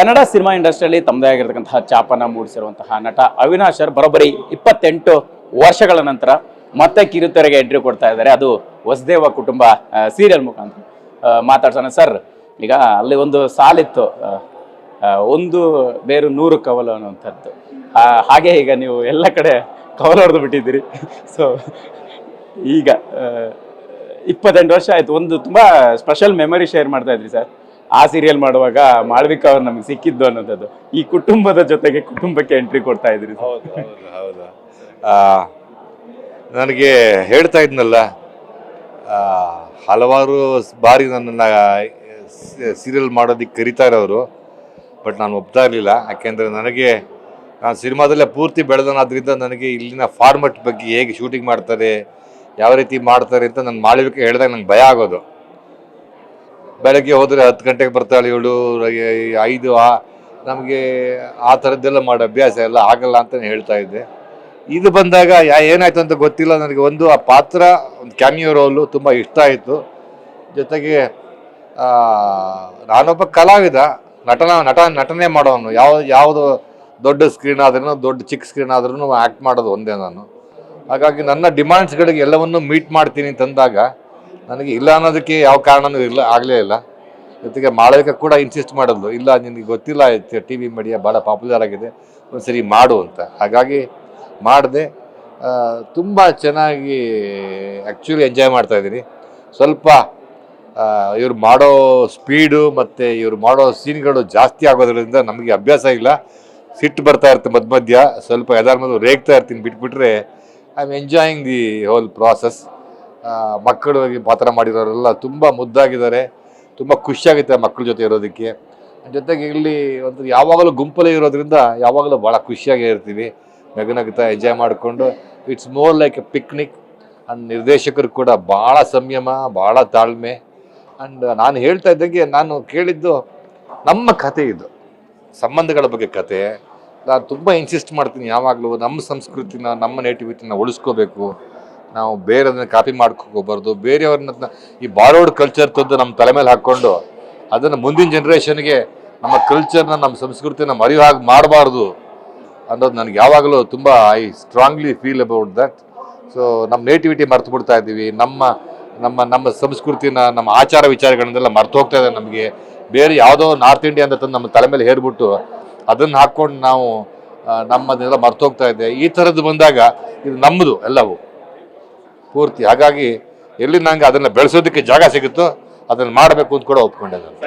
Kannada cinema ಇಂಡಸ್ಟ್ರಿಯಲ್ಲಿ ತಮ್ಮದೇ ಆಗಿರತಕ್ಕಂತಹ ಛಾಪನ ಮೂಡಿಸಿರುವಂತಹ ನಟ ಅವಿನಾಶ್ ಸರ್ ಬರೋಬ್ಬರಿ 28 ವರ್ಷಗಳ ನಂತರ ಮತ್ತೆ ಕಿರುತೆರೆಗೆ ಎಂಟ್ರಿ ಕೊಡ್ತಾ ಇದ್ದಾರೆ. ಅದು ವಸುದೇವ ಕುಟುಂಬ ಸೀರಿಯಲ್ ಮುಖಾಂತರ ಮಾತಾಡ್ಸೋಣ. ಸರ್, ಈಗ ಅಲ್ಲಿ ಒಂದು ಸಾಲಿತ್ತು, ಒಂದು ಬೇರು 100 ಕವಲು ಅನ್ನುವಂಥದ್ದು. ಹಾಗೆ ಈಗ ನೀವು ಎಲ್ಲ ಕಡೆ ಕವಲು ಹೊಡೆದು ಬಿಟ್ಟಿದ್ದೀರಿ. ಸೊ ಈಗ 28 ವರ್ಷ ಆಯ್ತು. ಒಂದು ತುಂಬಾ ಸ್ಪೆಷಲ್ ಮೆಮೊರಿ ಶೇರ್ ಮಾಡ್ತಾ ಇದ್ರಿ ಸರ್. ಆ ಸೀರಿಯಲ್ ಮಾಡುವಾಗ ಮಾಳವಿಕಾ ಅವ್ರು ನಮಗೆ ಸಿಕ್ಕಿದ್ದು ಅನ್ನೋದು. ಈ ಕುಟುಂಬದ ಜೊತೆಗೆ ಕುಟುಂಬಕ್ಕೆ ಎಂಟ್ರಿ ಕೊಡ್ತಾ ಇದ್ರಿ. ಹೌದು. ನನಗೆ ಹೇಳ್ತಾ ಇದ್ನಲ್ಲ, ಹಲವಾರು ಬಾರಿ ನನ್ನನ್ನು ಸೀರಿಯಲ್ ಮಾಡೋದಕ್ಕೆ ಕರಿತಾ ಇರೋರು, ಬಟ್ ನಾನು ಒಪ್ತಾ ಇರಲಿಲ್ಲ. ಯಾಕೆಂದರೆ ನಾನು ಸಿನಿಮಾದಲ್ಲೇ ಪೂರ್ತಿ ಬೆಳೆದನಾದ್ರಿಂದ ನನಗೆ ಇಲ್ಲಿನ ಫಾರ್ಮೆಟ್ ಬಗ್ಗೆ, ಹೇಗೆ ಶೂಟಿಂಗ್ ಮಾಡ್ತಾರೆ, ಯಾವ ರೀತಿ ಮಾಡ್ತಾರೆ ಅಂತ ನಾನು ಮಾಳವಿಕೆ ಹೇಳಿದಾಗ ನಂಗೆ ಭಯ ಆಗೋದು. ಬೆಳಗ್ಗೆ ಹೋದರೆ 10 ಗಂಟೆಗೆ ಬರ್ತಾಳೆ ಇವಳು, 5 ನಮಗೆ ಆ ಥರದ್ದೆಲ್ಲ ಮಾಡೋ ಅಭ್ಯಾಸ ಎಲ್ಲ ಆಗಲ್ಲ ಅಂತ ಹೇಳ್ತಾ ಇದ್ದೆ. ಇದು ಬಂದಾಗ ಏನಾಯ್ತು ಅಂತ ಗೊತ್ತಿಲ್ಲ ನನಗೆ. ಒಂದು ಆ ಪಾತ್ರ, ಒಂದು ಕ್ಯಾಮಿಯೋ ರೋಲು ತುಂಬ ಇಷ್ಟ ಆಯಿತು. ಜೊತೆಗೆ ನಾನೊಬ್ಬ ಕಲಾವಿದ, ನಟನೆ ಮಾಡೋನು. ಯಾವುದು ದೊಡ್ಡ ಸ್ಕ್ರೀನ್ ಆದ್ರೂ, ಚಿಕ್ಕ ಸ್ಕ್ರೀನ್ ಆದ್ರೂ ಆ್ಯಕ್ಟ್ ಮಾಡೋದು ಒಂದೇ ನಾನು. ಹಾಗಾಗಿ ನನ್ನ ಡಿಮ್ಯಾಂಡ್ಸ್ಗಳಿಗೆ ಎಲ್ಲವನ್ನೂ ಮೀಟ್ ಮಾಡ್ತೀನಿ ಅಂತಂದಾಗ ನನಗೆ ಇಲ್ಲ ಅನ್ನೋದಕ್ಕೆ ಯಾವ ಕಾರಣನೂ ಆಗಲೇ ಇಲ್ಲ. ಜೊತೆಗೆ ಮಾಳವಿಕ ಕೂಡ ಇನ್ಸಿಸ್ಟ್ ಮಾಡೋದು, ಇಲ್ಲ ನಿನಗೆ ಗೊತ್ತಿಲ್ಲ, ಟಿ ವಿ ಮೀಡಿಯಾ ಭಾಳ ಪಾಪ್ಯುಲರ್ ಆಗಿದೆ, ಒಂದು ಸರಿ ಮಾಡು ಅಂತ. ಹಾಗಾಗಿ ಮಾಡಿದೆ. ತುಂಬ ಚೆನ್ನಾಗಿ ಆ್ಯಕ್ಚುಲಿ ಎಂಜಾಯ್ ಮಾಡ್ತಾಯಿದ್ದೀನಿ. ಸ್ವಲ್ಪ ಇವ್ರು ಮಾಡೋ ಸ್ಪೀಡು ಮತ್ತು ಇವ್ರು ಮಾಡೋ ಸೀನ್ಗಳು ಜಾಸ್ತಿ ಆಗೋದ್ರಿಂದ ನಮಗೆ ಅಭ್ಯಾಸ ಇಲ್ಲ. ಸಿಟ್ಟು ಬರ್ತಾ ಇರ್ತೀನಿ ಮಧ್ಯ ಸ್ವಲ್ಪ ಎದಾರ ಮೇಲೆ ರೇಗ್ತಾ ಇರ್ತೀನಿ. ಬಿಟ್ಬಿಟ್ರೆ I am enjoying the whole process. ಮಕ್ಕಳಿಗೆ ಪಾತ್ರ ಮಾಡಿರೋರೆಲ್ಲ ತುಂಬ ಮುದ್ದಾಗಿದ್ದಾರೆ. ತುಂಬ ಖುಷಿಯಾಗುತ್ತೆ ಮಕ್ಕಳ ಜೊತೆ ಇರೋದಕ್ಕೆ. ಜೊತೆಗೆ ಇಲ್ಲಿ ಒಂದು ಯಾವಾಗಲೂ ಗುಂಪಲ್ಲೇ ಇರೋದ್ರಿಂದ ಯಾವಾಗಲೂ ಭಾಳ ಖುಷಿಯಾಗಿ ಇರ್ತೀವಿ, ನಗುತ್ತಾ ಎಂಜಾಯ್ ಮಾಡಿಕೊಂಡು. It's more like A picnic. And ನಿರ್ದೇಶಕರು ಕೂಡ ಭಾಳ ಸಂಯಮ, ಭಾಳ ತಾಳ್ಮೆ. ಆ್ಯಂಡ್ ನಾನು ಹೇಳ್ತಾ ಇದ್ದಂಗೆ, ನಾನು ಕೇಳಿದ್ದು ನಮ್ಮ ಕತೆ, ಇದು ಸಂಬಂಧಗಳ ಬಗ್ಗೆ ಕತೆ. ನಾನು ತುಂಬ ಇನ್ಸಿಸ್ಟ್ ಮಾಡ್ತೀನಿ ಯಾವಾಗಲೂ, ನಮ್ಮ ಸಂಸ್ಕೃತಿನ, ನಮ್ಮ ನೇಟಿವಿಟಿನ ಉಳಿಸ್ಕೋಬೇಕು. ನಾವು ಬೇರೆದನ್ನ ಕಾಪಿ ಮಾಡ್ಕೋಬಾರ್ದು. ಬೇರೆಯವ್ರನ್ನ ಈ ಬಾರೋಡ್ ಕಲ್ಚರ್ ತಂದು ನಮ್ಮ ತಲೆ ಮೇಲೆ ಹಾಕ್ಕೊಂಡು ಅದನ್ನು ಮುಂದಿನ ಜನ್ರೇಷನ್ಗೆ ನಮ್ಮ ಕಲ್ಚರ್ನ, ನಮ್ಮ ಸಂಸ್ಕೃತಿನ ಮರೆಯೋ ಹಾಗೆ ಮಾಡಬಾರ್ದು ಅನ್ನೋದು ನನಗೆ ಯಾವಾಗಲೂ ತುಂಬ I strongly feel about that. So ನಮ್ಮ ನೇಟಿವಿಟಿ ಮರ್ತು ಬಿಡ್ತಾ ಇದ್ದೀವಿ. ನಮ್ಮ ಸಂಸ್ಕೃತಿನ, ನಮ್ಮ ಆಚಾರ ವಿಚಾರಗಳನ್ನೆಲ್ಲ ಮರ್ತು ಹೋಗ್ತಾ ಇದೆ ನಮಗೆ. ಬೇರೆ ಯಾವುದೋ ನಾರ್ತ್ ಇಂಡಿಯಾ ಅಂತ ತಂದು ನಮ್ಮ ತಲೆ ಮೇಲೆ ಹೇರ್ಬಿಟ್ಟು ಅದನ್ನು ಹಾಕ್ಕೊಂಡು ನಾವು ನಮ್ಮದನ್ನೆಲ್ಲ ಮರ್ತು ಹೋಗ್ತಾ ಇದೆ. ಈ ಥರದ್ದು ಬಂದಾಗ ಇದು ನಮ್ಮದು ಎಲ್ಲವೂ ಪೂರ್ತಿ. ಹಾಗಾಗಿ ಎಲ್ಲಿ ನಂಗೆ ಅದನ್ನು ಬೆಳೆಸೋದಕ್ಕೆ ಜಾಗ ಸಿಗುತ್ತೋ ಅದನ್ನು ಮಾಡಬೇಕು ಅಂತ ಕೂಡ ಒಪ್ಕೊಂಡೆ ನಾನು.